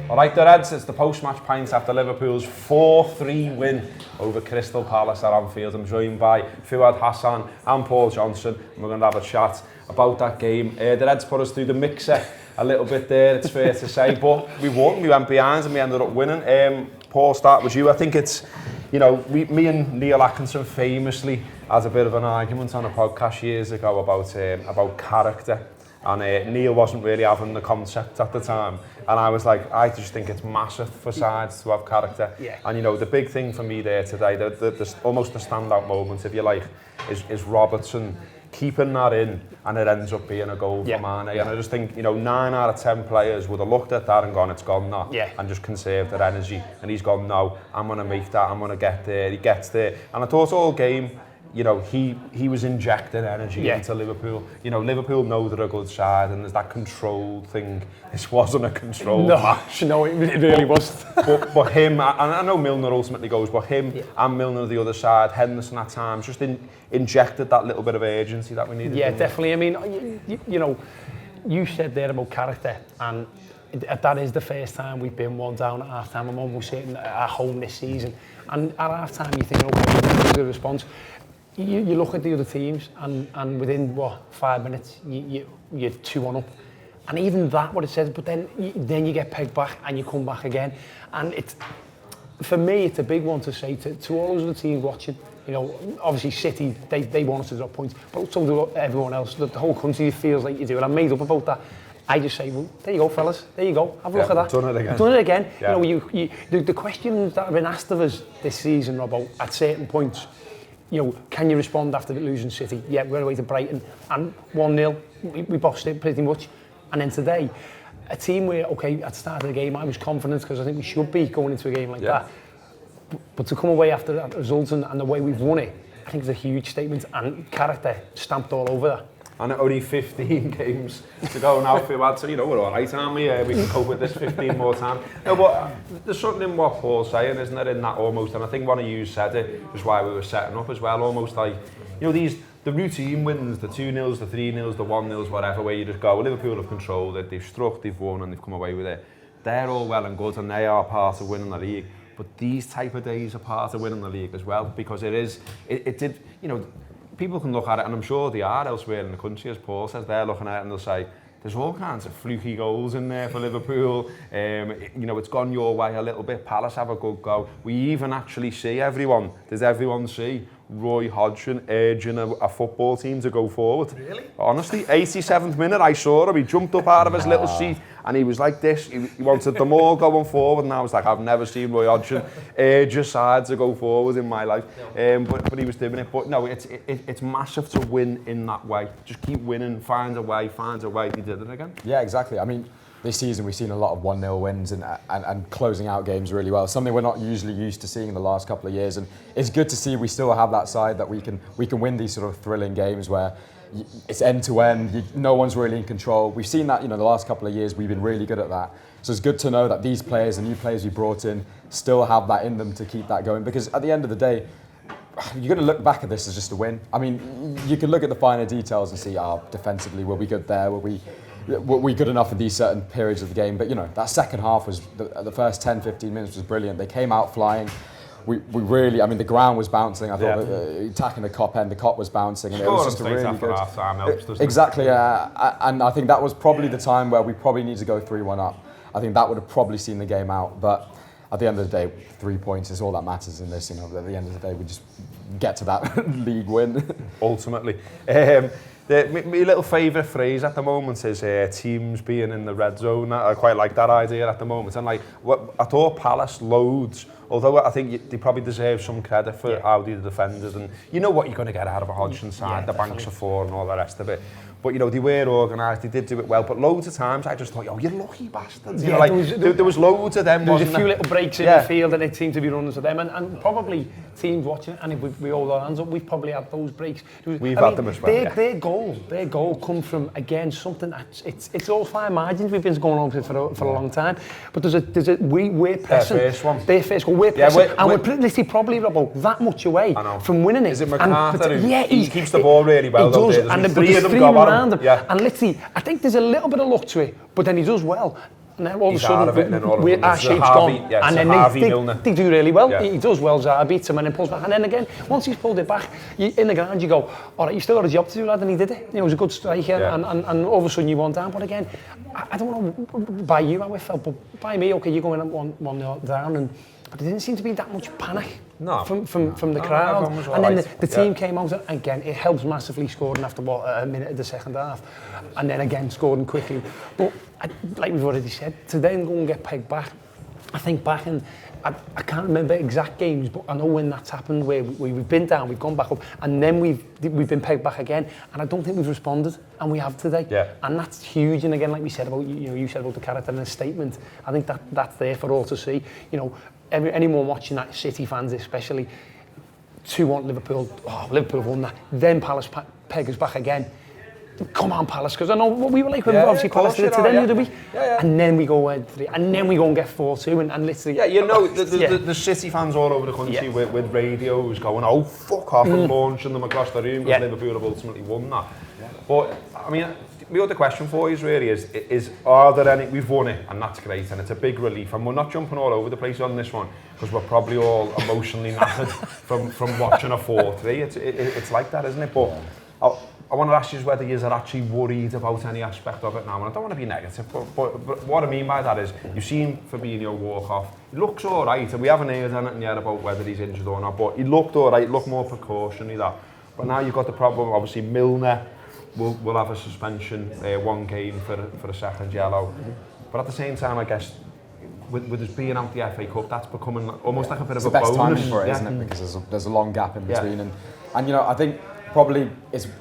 All right, the Reds, it's the post-match pints after Liverpool's 4-3 win over Crystal Palace at Anfield. I'm joined by Fuad Hassan and Paul Johnson, and we're going to have a chat about that game. The Reds put us through the mixer a little bit there, it's fair to say, but we won, we went behind and we ended up winning. Paul, start with you. I think it's, you know, me and Neil Atkinson famously had a bit of an argument on a podcast years ago about character. And Neil wasn't really having the concept at the time. And I was like, I just think it's massive for sides to have character. Yeah. And you know, the big thing for me there today, the almost the standout moment, if you like, is Robertson keeping that in, and it ends up being a goal for Mane. And I just think, you know, 9 out of 10 players would have looked at that and gone, it's gone now, and just conserved their energy. And he's gone, no, I'm going to make that, I'm going to get there. He gets there. And I thought all game, you know, he was injecting energy into Liverpool. You know, Liverpool know they're a good side, and there's that controlled thing. This wasn't a controlled match. No, it really was. but him, and I know Milner ultimately goes, but him and Milner the other side, Henderson at times, just injected that little bit of urgency that we needed. Yeah, definitely. I mean, you know, you said there about character, and that is the first time we've been one down at half time. I'm almost certain at home this season. And at half time, you think, okay, what's the response? You look at the other teams, and within 5 minutes you're 2-1 up, and even that what it says. But then you get pegged back and you come back again, and it's, for me, it's a big one to say to all those other teams watching. You know, obviously City, they want us to drop points, but so do everyone else. The whole country feels like you do, and I'm made up about that. I just say, well, there you go, fellas. There you go. Have a look at that. Done it again. Yeah. You know, the questions that have been asked of us this season, Robbo, at certain points. You know, can you respond after losing City? Yeah, we're away to Brighton and 1-0. We bossed it pretty much. And then today, a team where, okay, at the start of the game, I was confident because I think we should be going into a game like that. But to come away after that result and the way we've won it, I think it's a huge statement, and character stamped all over that. And only 15 games to go now for Fuad, so you know, we're all right, aren't we? We can cope with this 15 more times. No, but there's something in what Paul's saying, isn't there, in that almost, and I think one of you said it, is why we were setting up as well, almost like, you know, the routine wins, the 2-0s, the 3-0s, the 1-0s, whatever, where you just go, Liverpool have controlled it, they've struck, they've won, and they've come away with it. They're all well and good, and they are part of winning the league. But these type of days are part of winning the league as well, because it did, you know, people can look at it, and I'm sure they are elsewhere in the country, as Paul says, they're looking at it and they'll say, there's all kinds of fluky goals in there for Liverpool. You know, it's gone your way a little bit. Palace have a good go. We even actually see everyone see Roy Hodgson urging a football team to go forward. Really? Honestly, 87th minute, I saw him. He jumped up out of his little seat and he was like this. He wanted them all going forward, and I was like, I've never seen Roy Hodgson urge a side to go forward in my life. But he was doing it. But no, it's massive to win in that way. Just keep winning, find a way. He did it again. Yeah, exactly. I mean, this season we've seen a lot of 1-0 wins and closing out games really well. Something we're not usually used to seeing in the last couple of years, and it's good to see we still have that side that we can win these sort of thrilling games where it's end to end. No one's really in control. We've seen that, you know, the last couple of years we've been really good at that. So it's good to know that these players, the new players we brought in, still have that in them to keep that going. Because at the end of the day, you're going to look back at this as just a win. I mean, you can look at the finer details and see, defensively, were we good there? Were we good enough in these certain periods of the game? But, you know, that second half was, the first 10, 15 minutes was brilliant. They came out flying. We really, I mean, the ground was bouncing. I thought attacking the Kop end, the Kop was bouncing. And it was just a really good... half time helps, doesn't exactly, and I think that was probably the time where we probably need to go 3-1 up. I think that would have probably seen the game out. But at the end of the day, 3 points is all that matters in this. You know, at the end of the day, we just get to that league win. Ultimately. My little favourite phrase at the moment is teams being in the red zone. I quite like that idea at the moment. And like, I thought Palace loads, although I think they probably deserve some credit for how they defended. And you know what you're going to get out of a Hodgson side, the banks are for and all the rest of it. But, you know, they were organised, they did do it well. But loads of times I just thought, oh, you lucky bastards. You know, like, there was loads of them, there was wasn't a few little breaks in the field and it seemed to be running to them. And probably teams watching it, and if we hold our hands up, we've probably had those breaks. We've had them as well, Their goal come from, again, something that's, it's all fine margins. We've been going on for a long time. But we're pressing. Their first goal, we're pressing. And we're literally probably about that much away from winning it. Is it McArthur? He keeps the ball really well. He does, and there's three around him. And literally, I think there's a little bit of luck to it, but then he does well. And then all of a He's out of it, and then all sudden, of a our sudden, shape's Harvey- gone. yeah, it's And a then Harvey Milner. they do really well. Yeah. He does well, Zaha beats him and then pulls back. And then again, once he's pulled it back, in the ground you go, all right, you still got a job to do, lad, and he did it. You know, he was a good striker, Yeah. and all of a sudden you won down. But again, I don't know by you how it felt, but by me, okay, you're going 1-0 down, and but there didn't seem to be that much panic from the crowd. everyone was all And then right. the team came out, and again, it helps massively scoring after a minute of the second half. And then again, scoring quickly. But like we've already said, to then go and get pegged back, I think back in, I can't remember exact games, but I know when that's happened, where we've been down, we've gone back up, and then we've been pegged back again, and I don't think we've responded, and we have today. Yeah. And that's huge. And again, like we said about, you said about the character and the statement, I think that's there for all to see. You know, anyone watching that, City fans especially, 2-1 Liverpool, Liverpool won that, then Palace peg us back again. Come on, Palace, because I know what we were like when we obviously Palace did it to them the other week. And then we go 3, and then we go and get 4-2, and literally... Yeah, you know, the City fans all over the country with radios going, oh, fuck off, and launching them across the room because Liverpool have ultimately won that. But, I mean, the other question for you really is are there any... We've won it, and that's great, and it's a big relief, and we're not jumping all over the place on this one, because we're probably all emotionally knackered from watching a 4-3. It's like that, isn't it? But I want to ask you whether you are actually worried about any aspect of it now, and I don't want to be negative, but what I mean by that is, you've seen Fabinho walk off. He looks all right, and we haven't heard anything yet about whether he's injured or not, but he looked all right, looked more precautionary that. But now you've got the problem, obviously Milner will have a suspension, 1 game for a second yellow. But at the same time, I guess, with us being out the FA Cup, that's becoming almost like a bit of a bonus. It's the best timing for it, isn't it? Because there's a long gap in between, and you know, I think probably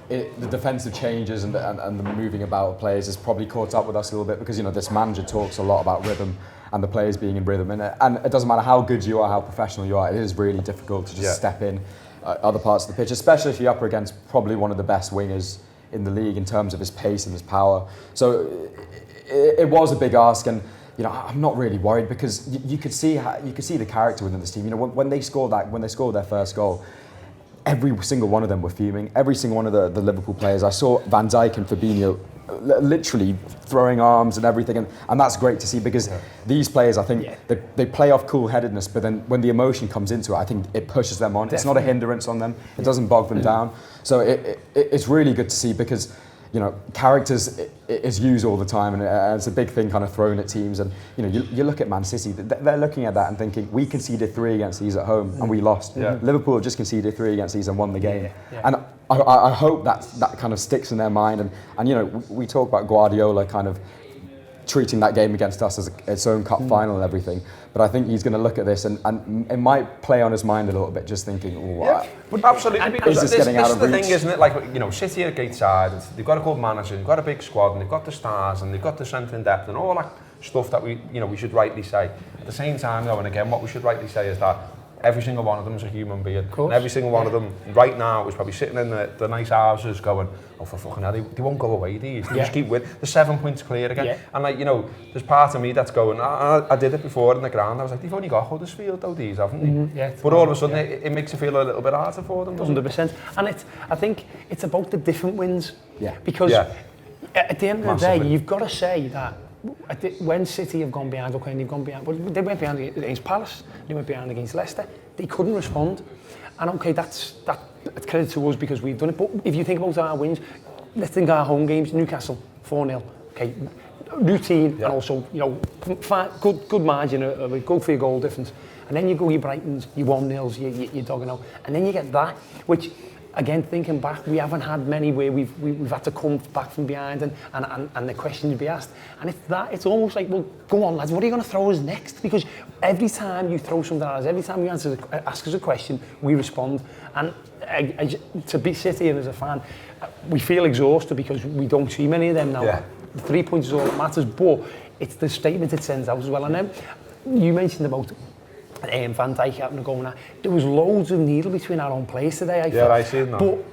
the defensive changes and the moving about of players has probably caught up with us a little bit, because you know this manager talks a lot about rhythm and the players being in rhythm, and it doesn't matter how good you are, how professional you are, it is really difficult to just step in other parts of the pitch, especially if you're up against probably one of the best wingers in the league in terms of his pace and his power. So it was a big ask, and you know, I'm not really worried, because you could see the character within this team. You know, when they scored their first goal, every single one of them were fuming. Every single one of the Liverpool players. I saw Van Dijk and Fabinho literally throwing arms and everything, and that's great to see, because these players, I think, they play off cool-headedness, but then when the emotion comes into it, I think it pushes them on. Definitely. It's not a hindrance on them. It doesn't bog them down. So it's really good to see, because you know, characters is used all the time, and it's a big thing kind of thrown at teams. And you know, you look at Man City, they're looking at that and thinking, we conceded 3 against these at home and we lost. Liverpool have just conceded 3 against these and won the game. And I hope that kind of sticks in their mind. And you know, we talk about Guardiola kind of treating that game against us as its own cup final and everything, but I think he's going to look at this and it might play on his mind a little bit, just thinking, but absolutely, because this is the thing, isn't it? Like, you know, City are a great side, they've got a good manager, they've got a big squad, and they've got the stars, and they've got the strength in depth, and all that stuff that we should rightly say. At the same time, though, and again, what we should rightly say is that every single one of them is a human being. And every single one of them right now is probably sitting in the nice houses going, oh, for fucking hell, they won't go away, these. They just keep winning. They're 7 points clear again. And like, you know, there's part of me that's going, I did it before in the ground. I was like, they've only got Huddersfield though, these, haven't they? But all of a sudden, it makes you feel a little bit harder for them, doesn't 100%. And I think it's about the different wins. Because at the end of the day, you've got to say that when City have gone behind, okay, and they've gone behind, but they went behind against Palace, they went behind against Leicester, they couldn't respond. And okay, that's credit to us because we've done it. But if you think about our wins, let's think our home games, Newcastle, 4-0, okay, routine, and also, you know, good margin of a good 3-goal difference. And then you go your Brightons, your 1-0s, you're dogging out. And then you get that, which, again, thinking back, we haven't had many where we've had to come back from behind and the questions be asked. And it's almost like, well, go on, lads, what are you going to throw us next? Because every time you throw something at us, every time you ask us a question, we respond. And to sit here as a fan, we feel exhausted because we don't see many of them now. The 3 points is all that matters, but it's the statement it sends out as well. And then you mentioned about Van Dijk having to go now. There was loads of needle between our own players today, I felt. I see that. But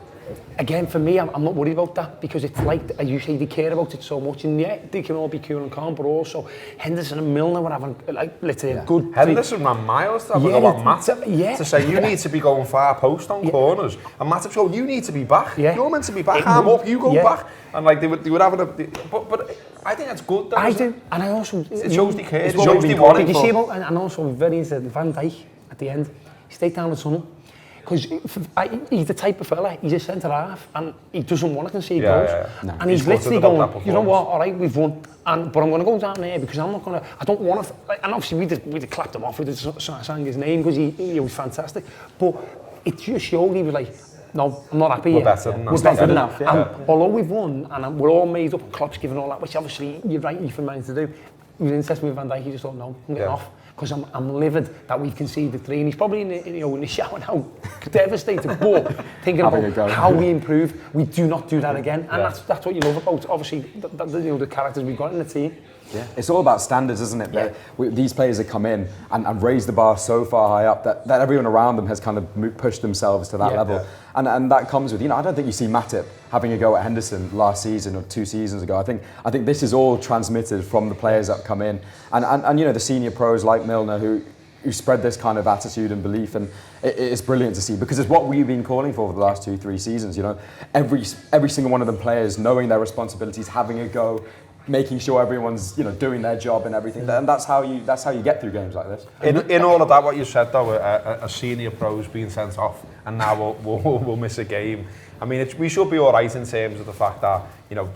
again, for me, I'm not worried about that because it's like, as you say, they care about it so much, and they can all be cool and calm, but also Henderson and Milner were having, like, let's say, a good... Henderson ran miles to have a go at Matip to say, you need to be going far post on corners, and Matip's going, you need to be back, you're meant to be back, I'm up, you go back, and like, they were having a... But I think that's good though. I do, and I also... It shows the care, it what shows we the want. worry. You see about, and also very interesting, Van Dijk at the end, he stayed down the tunnel. Because he's the type of fella, he's a centre-half, and he doesn't want to concede goals. No. And he's literally going, you know what, all right, we've won, but I'm going to go down there because I'm not going to, I don't want to, and obviously we did clapped him off, we did sang his name because he was fantastic, but it just showed he was like, no, I'm not happy. We're better than that. We're better than that. Yeah. And although we've won, and we're all made up, and Klopp's given all that, which obviously you're rightly for man to do, he was interested with Van Dijk, he just thought, no, I'm getting off. Because I'm livid that we've conceded 3, and he's probably in the shower now, devastated, but thinking about how we improve, we do not do that again, and that's what you love about, obviously, the characters we've got in the team. Yeah, it's all about standards, isn't it? Yeah. These players have come in and raised the bar so far high up that everyone around them has kind of pushed themselves to that level. Yeah. And that comes with, I don't think you see Matip having a go at Henderson last season or 2 seasons ago. I think this is all transmitted from the players that come in. And the senior pros like Milner who spread this kind of attitude and belief, and it's brilliant to see because it's what we've been calling for the last 2-3 seasons. Every single one of them players knowing their responsibilities, having a go, making sure everyone's doing their job and everything, and that's how you get through games like this. In all of that, what you said though, a senior pros being sent off, and now we'll miss a game. I mean, we should be all right in terms of the fact that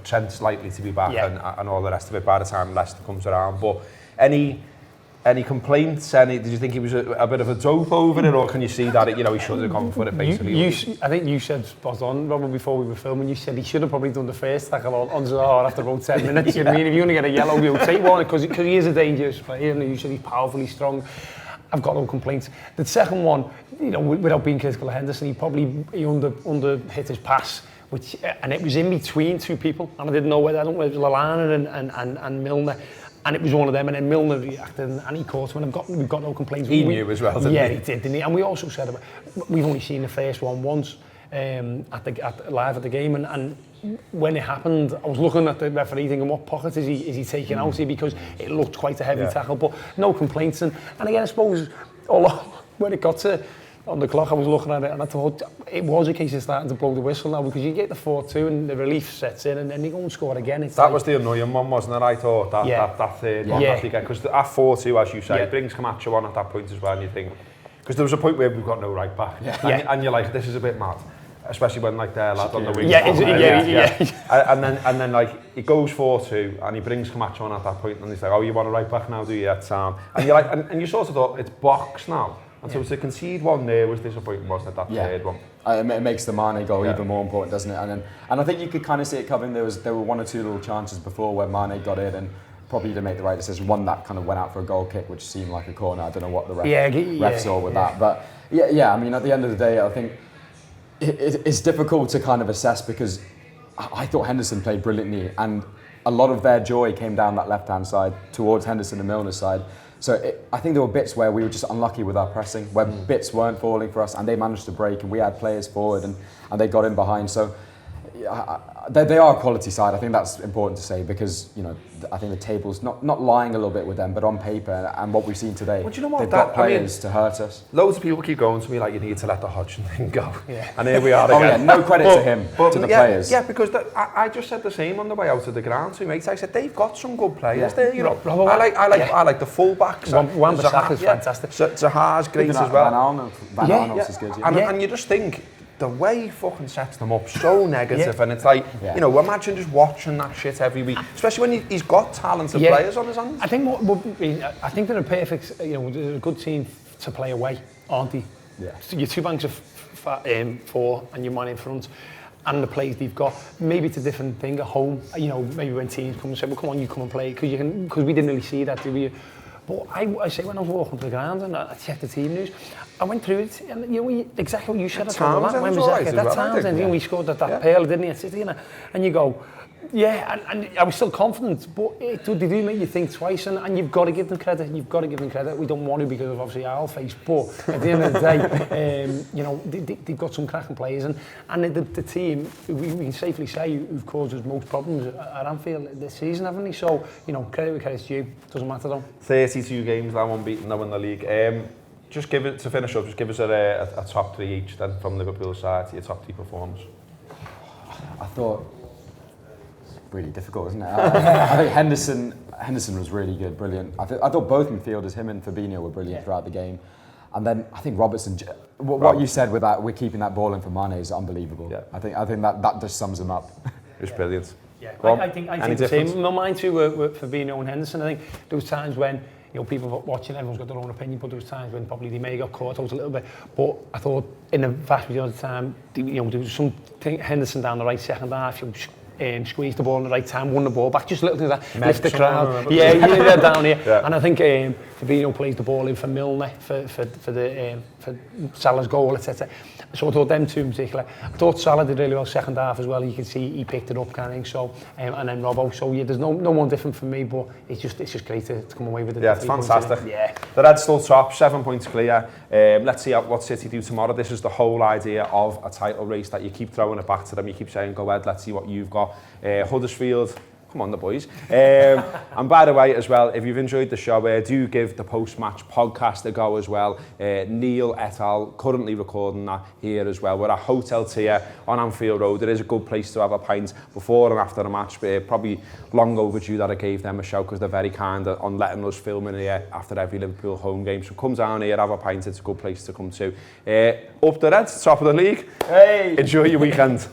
Trent's likely to be back and all the rest of it by the time Leicester comes around. But any complaints? Did you think he was a bit of a dope over it, or can you see that he should have gone for it basically? I think you said spot on, Robert, before we were filming. You said he should have probably done the first tackle on Zaha after about 10 minutes. You know what I mean? If you're going to get a yellow, you'll take one because he is a dangerous player and usually he's powerfully strong. I've got no complaints. The second one, without being critical of Henderson, he under hit his pass, and it was in between 2 people, and I didn't know whether it was Lallana and Milner. And it was one of them, and then Milner reacted, and he caught him, and we've got no complaints. He knew as well, didn't he? Yeah, he did, didn't he? And we also said we've only seen the first one once live at the game, and when it happened, I was looking at the referee thinking, what pocket is he taking out here? Because it looked quite a heavy tackle, but no complaints. And again, I suppose, although when it got to on the clock, I was looking at it and I thought it was a case of starting to blow the whistle now because you get the 4-2 and the relief sets in and then you go and score again. That was the annoying one, wasn't it? I thought that third one, because at 4-2, as you say, it brings Camacho on at that point as well, and you think, because there was a point where we've got no right back, and you're like, this is a bit mad, especially when like their lad on the wing. And then like it goes 4-2 and he brings Camacho on at that point and he's like, oh, you want a right back now, do you? And you're like, and you sort of thought it's box now. And so to concede one there was disappointing, wasn't it, that third one? It makes the Mane goal even more important, doesn't it? And I think you could kind of see it coming. There were 1 or 2 little chances before where Mane got in and probably didn't make the right decision. One that kind of went out for a goal kick, which seemed like a corner. I don't know what the ref saw with that. But I mean, at the end of the day, I think it's difficult to kind of assess because I thought Henderson played brilliantly and a lot of their joy came down that left-hand side towards Henderson and Milner's side. So I think there were bits where we were just unlucky with our pressing, where bits weren't falling for us and they managed to break and we had players forward and they got in behind. So they are a quality side. I think that's important to say because, I think the table's not lying a little bit with them, but on paper and what we've seen today, well, do you know what, they've got players to hurt us. Loads of people keep going to me like you need to let the Hodgson thing go. Yeah. And here we are again. No credit to him, to the players. Yeah, because I just said the same on the way out of the ground to mates. I said they've got some good players there. I like the fullbacks. Wan-Bissaka's fantastic. Zaha's great as well. Van Arnold is good. And you just think, the way he fucking sets them up so negative and it's like, imagine just watching that shit every week, especially when he's got talented players on his hands. I think they're a perfect, they're a good team to play away, aren't they? Yeah. So your 2 banks of 4 and your man in front and the plays they've got, maybe it's a different thing at home, maybe when teams come and say, well come on, you come and play, because we didn't really see that, did we? But I say when I was walking to the ground and I checked the team news, I went through it and exactly what you said. Townsend, we scored that pearl, didn't he, at City, and you go, and I was still confident, but they do make you think twice, and you've got to give them credit. We don't want to because of obviously our face, but at the end of the day, they've got some cracking players, and the team we can safely say who've caused us most problems at Anfield this season, haven't they? So credit where credit's due. Doesn't matter though. 32 games now unbeaten now in the league. Just give it to finish up. Just give us a top 3 each then from Liverpool side. Your top 3 performers. I thought really difficult, isn't it? I think Henderson was really good, brilliant. I thought both midfielders, him and Fabinho, were brilliant throughout the game. And then I think Robertson, what you said with that, we're keeping that ball in for Mane is unbelievable. Yeah. I think that just sums him up. It was brilliant. Yeah, I think the same. Mine too were Fabinho and Henderson. I think there was times when, people watching, everyone's got their own opinion, but there was times when probably they may have got caught out a little bit. But I thought in the vast majority of the time, there was something, Henderson down the right second half, squeezed the ball in the right time, won the ball back, just little things like that, lift the crowd. Yeah, down here. Yeah. And I think Fabinho plays the ball in for Milner, for Salah's goal, etc. So I thought them two in particular. I thought Salah did really well second half as well. You can see he picked it up, kind of thing. So and then Robbo. So yeah, there's no one different from me, but it's just great to come away with it. Yeah, it's fantastic. Yeah. The Reds still top, 7 points clear. Let's see what City do tomorrow. This is the whole idea of a title race, that you keep throwing it back to them. You keep saying, go ahead, let's see what you've got. Huddersfield, come on the boys. And by the way as well, if you've enjoyed the show, do give the post-match podcast a go as well. Neil et al. Currently recording that here as well. We're at Hotel Tier on Anfield Road. It is a good place to have a pint before and after the match. Probably long overdue that I gave them a shout, because they're very kind on letting us film in here after every Liverpool home game. So come down here, have a pint. It's a good place to come to. Up the Reds, top of the league. Hey! Enjoy your weekend.